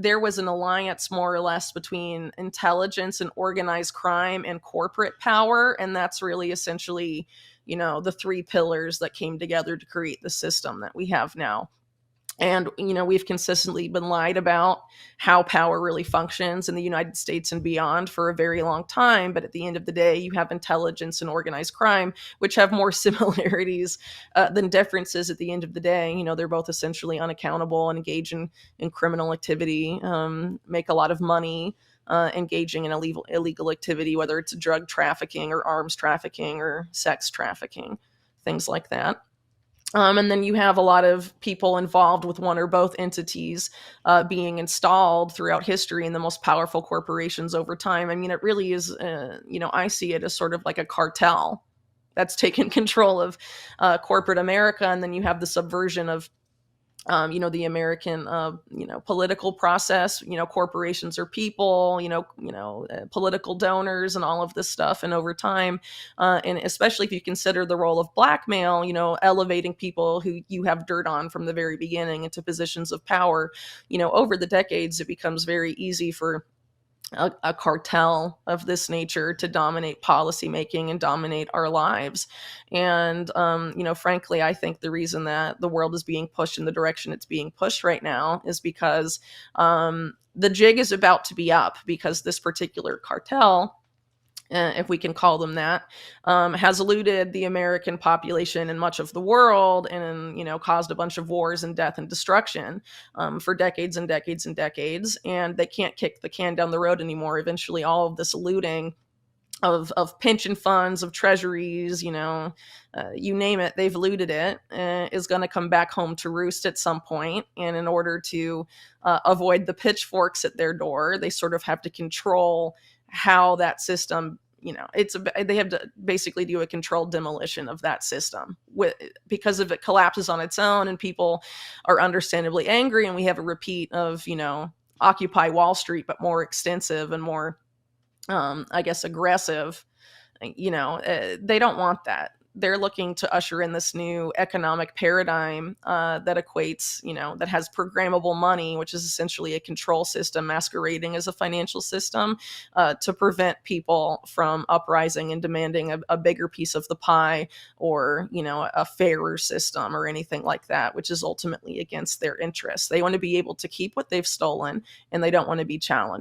there was an alliance more or less between intelligence and organized crime and corporate power. And that's really essentially, the three pillars that came together to create the system that we have now. And, we've consistently been lied about how power really functions in the United States and beyond for a very long time. But at the end of the day, you have intelligence and organized crime, which have more similarities than differences at the end of the day. They're both essentially unaccountable and engage in criminal activity, make a lot of money. Engaging in illegal activity, whether it's drug trafficking or arms trafficking or sex trafficking, things like that. And then you have a lot of people involved with one or both entities being installed throughout history in the most powerful corporations over time. I mean, it really is, I see it as sort of like a cartel that's taken control of corporate America. And then you have the subversion of the American, political process. Corporations are people, political donors and all of this stuff. And over time, and especially if you consider the role of blackmail, elevating people who you have dirt on from the very beginning into positions of power, over the decades, it becomes very easy for a cartel of this nature to dominate policymaking and dominate our lives. And, frankly, I think the reason that the world is being pushed in the direction it's being pushed right now is because the jig is about to be up, because this particular cartel, if we can call them that, has eluded the American population and much of the world, and caused a bunch of wars and death and destruction for decades and decades and decades. And they can't kick the can down the road anymore. Eventually, all of this looting of pension funds, of treasuries, you name it, they've looted it, is going to come back home to roost at some point. And in order to avoid the pitchforks at their door, they sort of have to control how that system, they have to basically do a controlled demolition of that system, because if it collapses on its own and people are understandably angry, and we have a repeat of, Occupy Wall Street, but more extensive and more, I guess, aggressive, they don't want that. They're looking to usher in this new economic paradigm that equates, that has programmable money, which is essentially a control system masquerading as a financial system, to prevent people from uprising and demanding a bigger piece of the pie, or, a fairer system or anything like that, which is ultimately against their interests. They want to be able to keep what they've stolen, and they don't want to be challenged.